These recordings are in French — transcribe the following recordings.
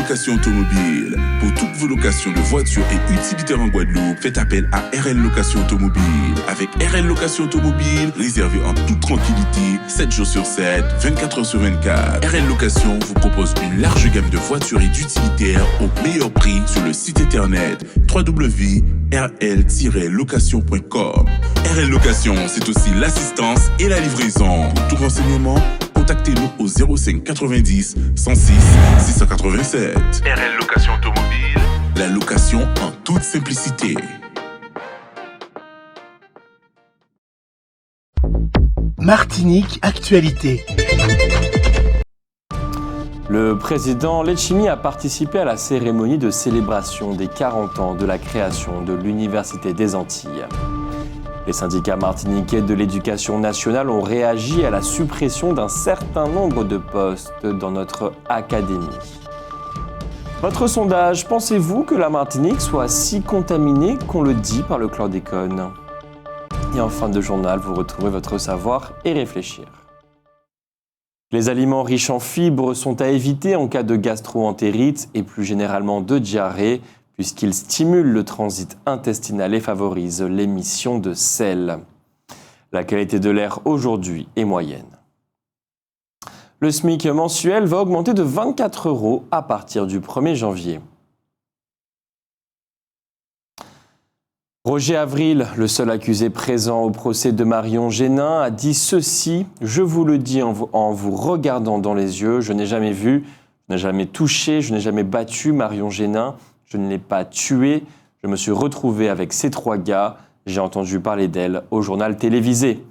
Location Automobile. Pour toutes vos locations de voitures et utilitaires en Guadeloupe, faites appel à RL Location Automobile. Avec RL Location Automobile, réservez en toute tranquillité, 7 jours sur 7, 24 heures sur 24. RL Location vous propose une large gamme de voitures et d'utilitaires au meilleur prix sur le site internet www.rl-location.com. RL Location, c'est aussi l'assistance et la livraison. Pour tout renseignement, contactez-nous au 05 90 106 687. RL Location Automobile, la location en toute simplicité. Martinique Actualité. Le président Letchimy a participé à la cérémonie de célébration des 40 ans de la création de l'Université des Antilles. Les syndicats martiniquais de l'éducation nationale ont réagi à la suppression d'un certain nombre de postes dans notre académie. Votre sondage, pensez-vous que la Martinique soit si contaminée qu'on le dit par le chlordécone ? Et en fin de journal, vous retrouvez votre savoir et réfléchir. Les aliments riches en fibres sont à éviter en cas de gastro-entérite et plus généralement de diarrhée, puisqu'ils stimulent le transit intestinal et favorisent l'émission de sel. La qualité de l'air aujourd'hui est moyenne. Le SMIC mensuel va augmenter de 24 € à partir du 1er janvier. Roger Avril, le seul accusé présent au procès de Marion Génin, a dit ceci: « Je vous le dis en vous regardant dans les yeux, je n'ai jamais vu, je n'ai jamais touché, je n'ai jamais battu Marion Génin. Je ne l'ai pas tuée, je me suis retrouvé avec ces 3 gars, j'ai entendu parler d'elle au journal télévisé. »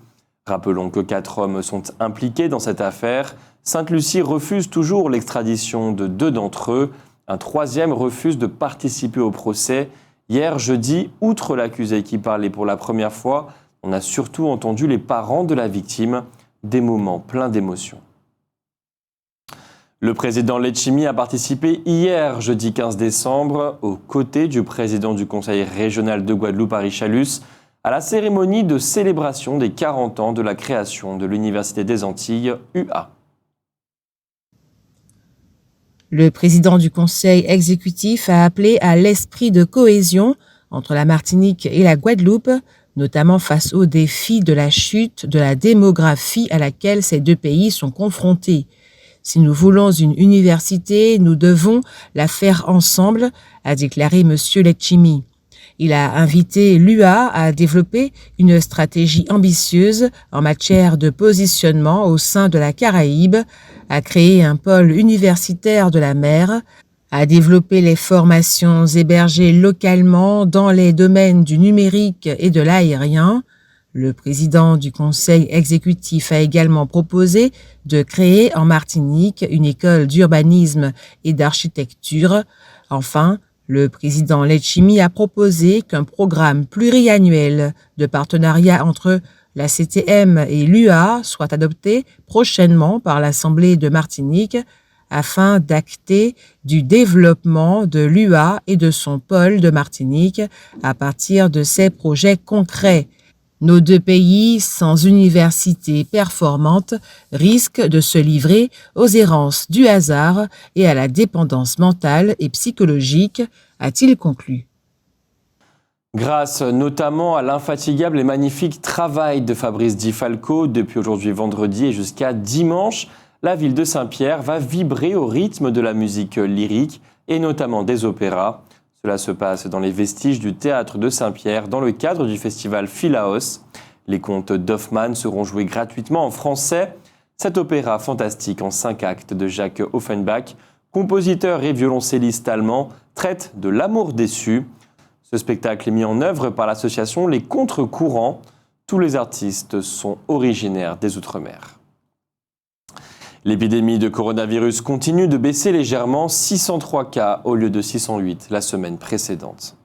Rappelons que 4 hommes sont impliqués dans cette affaire. Sainte-Lucie refuse toujours l'extradition de 2 d'entre eux. Un 3e refuse de participer au procès. Hier, jeudi, outre l'accusé qui parlait pour la première fois, on a surtout entendu les parents de la victime, des moments pleins d'émotion. Le président Letchimy a participé hier, jeudi 15 décembre, aux côtés du président du Conseil régional de Guadeloupe, Harry Chalus, à la cérémonie de célébration des 40 ans de la création de l'Université des Antilles, UA. Le président du Conseil exécutif a appelé à l'esprit de cohésion entre la Martinique et la Guadeloupe, notamment face aux défis de la chute de la démographie à laquelle ces 2 pays sont confrontés. Si nous voulons une université, nous devons la faire ensemble, a déclaré M. Letchimy. Il a invité l'UA à développer une stratégie ambitieuse en matière de positionnement au sein de la Caraïbe, à créer un pôle universitaire de la mer, à développer les formations hébergées localement dans les domaines du numérique et de l'aérien. Le président du Conseil exécutif a également proposé de créer en Martinique une école d'urbanisme et d'architecture. Enfin, le président Letchimy a proposé qu'un programme pluriannuel de partenariat entre la CTM et l'UA soit adopté prochainement par l'Assemblée de Martinique afin d'acter du développement de l'UA et de son pôle de Martinique à partir de ces projets concrets. Nos 2 pays, sans université performante, risquent de se livrer aux errances du hasard et à la dépendance mentale et psychologique, a-t-il conclu. Grâce notamment à l'infatigable et magnifique travail de Fabrice Di Falco, depuis aujourd'hui vendredi et jusqu'à dimanche, la ville de Saint-Pierre va vibrer au rythme de la musique lyrique et notamment des opéras. Cela se passe dans les vestiges du théâtre de Saint-Pierre dans le cadre du festival Philaos. Les contes d'Hoffmann seront joués gratuitement en français. Cet opéra fantastique en 5 actes de Jacques Offenbach, compositeur et violoncelliste allemand, traite de l'amour déçu. Ce spectacle est mis en œuvre par l'association Les Contre-Courants. Tous les artistes sont originaires des Outre-mer. L'épidémie de coronavirus continue de baisser légèrement, 603 cas au lieu de 608 la semaine précédente.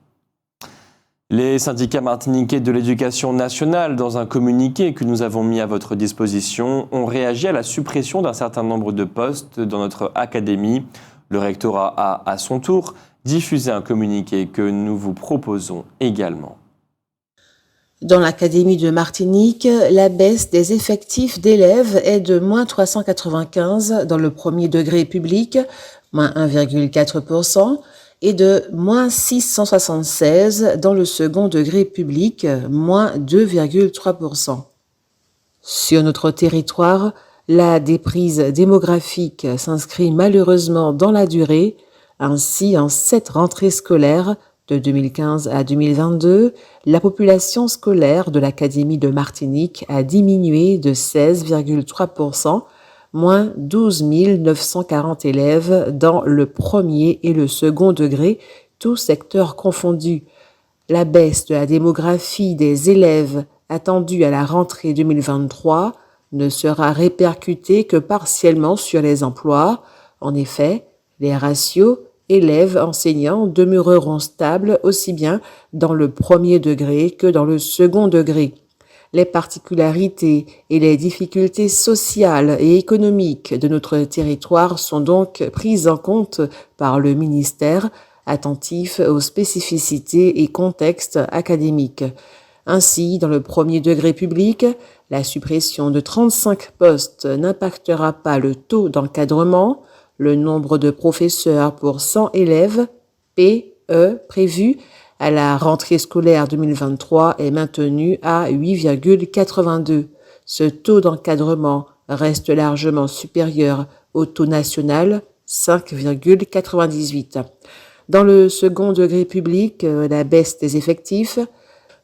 Les syndicats martiniquais de l'éducation nationale, dans un communiqué que nous avons mis à votre disposition, ont réagi à la suppression d'un certain nombre de postes dans notre académie. Le rectorat a, à son tour, diffusé un communiqué que nous vous proposons également. Dans l'Académie de Martinique, la baisse des effectifs d'élèves est de moins 395 dans le premier degré public, moins 1,4%, et de moins 676 dans le second degré public, moins 2,3%. Sur notre territoire, la déprise démographique s'inscrit malheureusement dans la durée. Ainsi, en 7 rentrées scolaires, de 2015 à 2022, la population scolaire de l'Académie de Martinique a diminué de 16,3%, moins 12 940 élèves dans le premier et le second degré, tous secteurs confondus. La baisse de la démographie des élèves attendue à la rentrée 2023 ne sera répercutée que partiellement sur les emplois. En effet, les ratios élèves-enseignants demeureront stables aussi bien dans le premier degré que dans le second degré. Les particularités et les difficultés sociales et économiques de notre territoire sont donc prises en compte par le ministère, attentif aux spécificités et contextes académiques. Ainsi, dans le premier degré public, la suppression de 35 postes n'impactera pas le taux d'encadrement. Le nombre de professeurs pour 100 élèves, PE, prévu à la rentrée scolaire 2023 est maintenu à 8,82. Ce taux d'encadrement reste largement supérieur au taux national, 5,98. Dans le second degré public, la baisse des effectifs,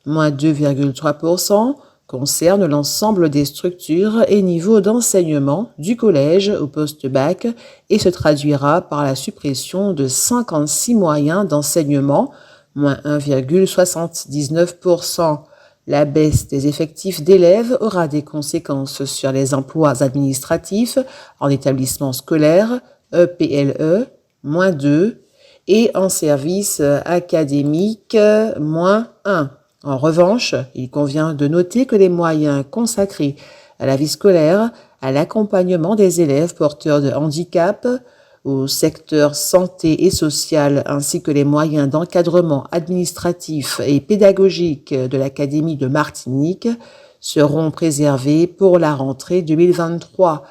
moins 2,3%, concerne l'ensemble des structures et niveaux d'enseignement du collège au post-bac et se traduira par la suppression de 56 moyens d'enseignement, moins 1,79%. La baisse des effectifs d'élèves aura des conséquences sur les emplois administratifs en établissement scolaire, EPLE, moins 2, et en service académique, moins 1. En revanche, il convient de noter que les moyens consacrés à la vie scolaire, à l'accompagnement des élèves porteurs de handicap, au secteur santé et social, ainsi que les moyens d'encadrement administratif et pédagogique de l'Académie de Martinique seront préservés pour la rentrée 2023.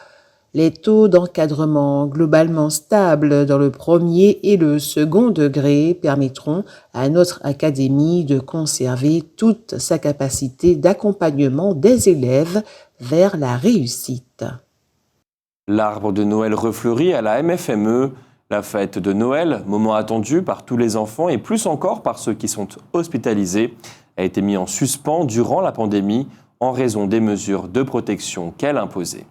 Les taux d'encadrement globalement stables dans le premier et le second degré permettront à notre académie de conserver toute sa capacité d'accompagnement des élèves vers la réussite. L'arbre de Noël refleurit à la MFME. La fête de Noël, moment attendu par tous les enfants et plus encore par ceux qui sont hospitalisés, a été mis en suspens durant la pandémie en raison des mesures de protection qu'elle imposait.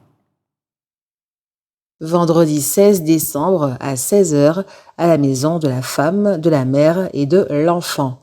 Vendredi 16 décembre à 16h à la maison de la femme, de la mère et de l'enfant.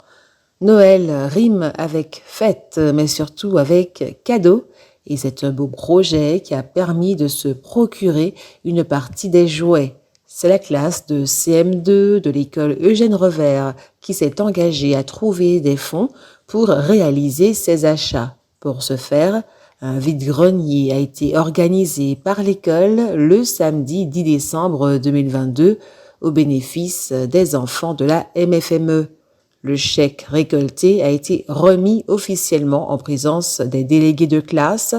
Noël rime avec fête, mais surtout avec cadeau, et c'est un beau projet qui a permis de se procurer une partie des jouets. C'est la classe de CM2 de l'école Eugène Revers qui s'est engagée à trouver des fonds pour réaliser ces achats. Pour ce faire, un vide-grenier a été organisé par l'école le samedi 10 décembre 2022 au bénéfice des enfants de la MFME. Le chèque récolté a été remis officiellement en présence des délégués de classe,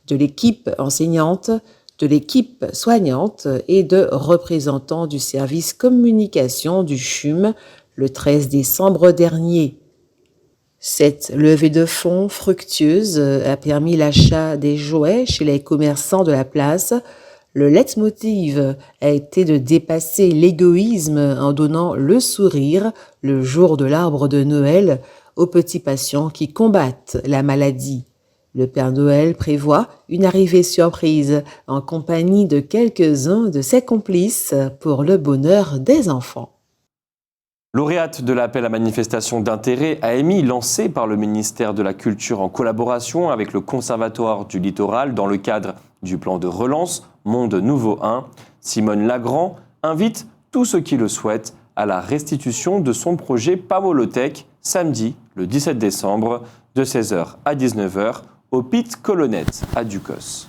de l'équipe enseignante, de l'équipe soignante et de représentants du service communication du CHUM le 13 décembre dernier. Cette levée de fonds fructueuse a permis l'achat des jouets chez les commerçants de la place. Le leitmotiv a été de dépasser l'égoïsme en donnant le sourire le jour de l'arbre de Noël aux petits patients qui combattent la maladie. Le Père Noël prévoit une arrivée surprise en compagnie de quelques-uns de ses complices pour le bonheur des enfants. Lauréate de l'appel à manifestation d'intérêt AMI lancé par le ministère de la Culture en collaboration avec le Conservatoire du Littoral dans le cadre du plan de relance Monde Nouveau 1, Simone Lagrand invite tous ceux qui le souhaitent à la restitution de son projet Pamolothèque samedi le 17 décembre de 16h à 19h au Pit Colonnette à Ducos.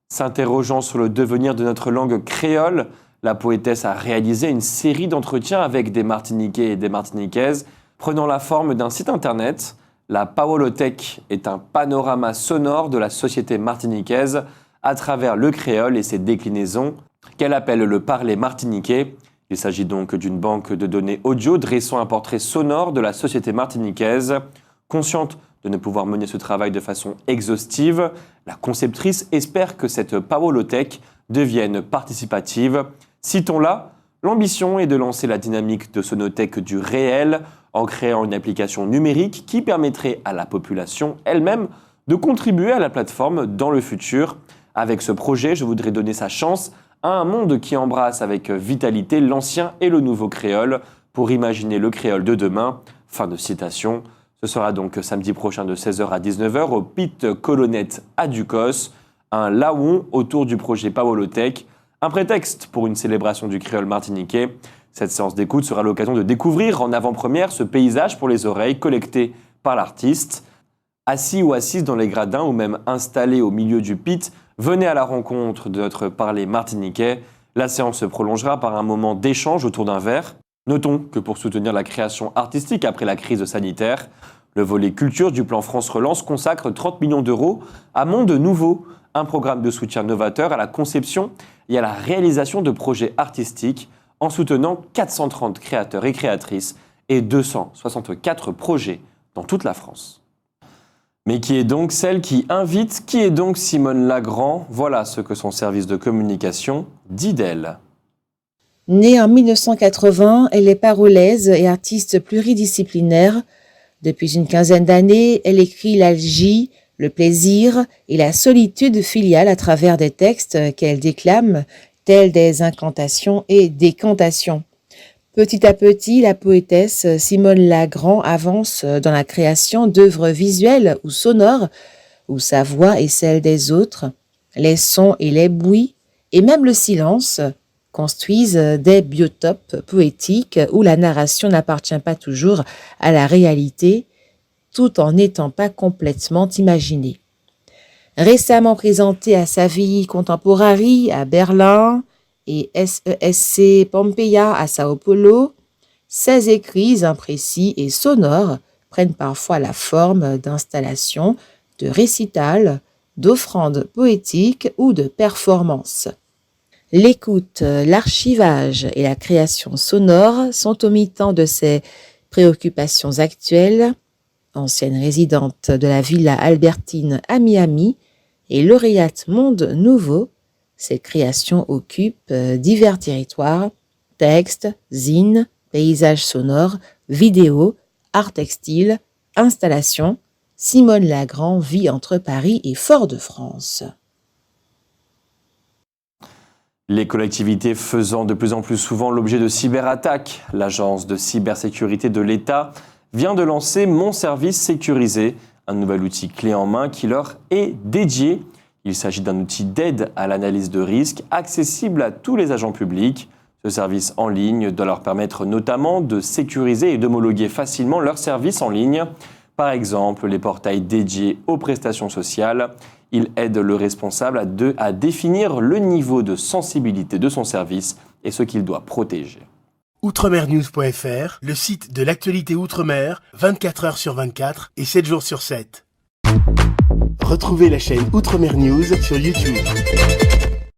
S'interrogeant sur le devenir de notre langue créole, la poétesse a réalisé une série d'entretiens avec des Martiniquais et des Martiniquaises, prenant la forme d'un site internet. La Pamolothèque est un panorama sonore de la société martiniquaise à travers le créole et ses déclinaisons, qu'elle appelle le parler martiniquais, Il s'agit donc d'une banque de données audio dressant un portrait sonore de la société martiniquaise. Consciente de ne pouvoir mener ce travail de façon exhaustive, la conceptrice espère que cette Pawolothèque devienne participative. Citons-la, l'ambition est de lancer la dynamique de sonothèque du réel en créant une application numérique qui permettrait à la population elle-même de contribuer à la plateforme dans le futur. Avec ce projet, je voudrais donner sa chance à un monde qui embrasse avec vitalité l'ancien et le nouveau créole pour imaginer le créole de demain. Fin de citation. Ce sera donc samedi prochain de 16h à 19h au Pit Colonnette à Ducos, un laon autour du projet Pawolothèque, un prétexte pour une célébration du créole martiniquais. Cette séance d'écoute sera l'occasion de découvrir en avant-première ce paysage pour les oreilles collecté par l'artiste. Assis ou assise dans les gradins ou même installé au milieu du pit, venez à la rencontre de notre parler martiniquais. La séance se prolongera par un moment d'échange autour d'un verre. Notons que pour soutenir la création artistique après la crise sanitaire, le volet culture du plan France Relance consacre 30 millions d'euros à Monde Nouveau, un programme de soutien novateur à la conception et à la réalisation de projets artistiques en soutenant 430 créateurs et créatrices et 264 projets dans toute la France. Mais qui est donc celle qui invite? Qui est donc Simone Lagrand? Voilà ce que son service de communication dit d'elle. Née en 1980, elle est parolaise et artiste pluridisciplinaire. Depuis une quinzaine d'années, elle écrit l'algie, le plaisir et la solitude filiale à travers des textes qu'elle déclame, tels des incantations et décantations. Petit à petit, la poétesse Simone Lagrand avance dans la création d'œuvres visuelles ou sonores où sa voix est celle des autres, les sons et les bruits, et même le silence, construisent des biotopes poétiques où la narration n'appartient pas toujours à la réalité, tout en n'étant pas complètement imaginée. Récemment présentée à Saville Contemporary à Berlin et SESC Pompeia à Sao Paulo, ses écrits imprécis et sonores prennent parfois la forme d'installations, de récitals, d'offrandes poétiques ou de performances. L'écoute, l'archivage et la création sonore sont au mi-temps de ses préoccupations actuelles. Ancienne résidente de la Villa Albertine à Miami et lauréate Monde Nouveau, ses créations occupent divers territoires, textes, zines, paysages sonores, vidéos, art textile, installations. Simone Lagrand vit entre Paris et Fort-de-France. Les collectivités faisant de plus en plus souvent l'objet de cyberattaques, l'agence de cybersécurité de l'État vient de lancer Mon Service Sécurisé, un nouvel outil clé en main qui leur est dédié. Il s'agit d'un outil d'aide à l'analyse de risques accessible à tous les agents publics. Ce service en ligne doit leur permettre notamment de sécuriser et d'homologuer facilement leurs services en ligne. Par exemple, les portails dédiés aux prestations sociales. Il aide le responsable à définir le niveau de sensibilité de son service et ce qu'il doit protéger. Outremernews.fr, le site de l'actualité Outre-mer, 24 heures sur 24 et 7 jours sur 7. Retrouvez la chaîne Outremer News sur YouTube.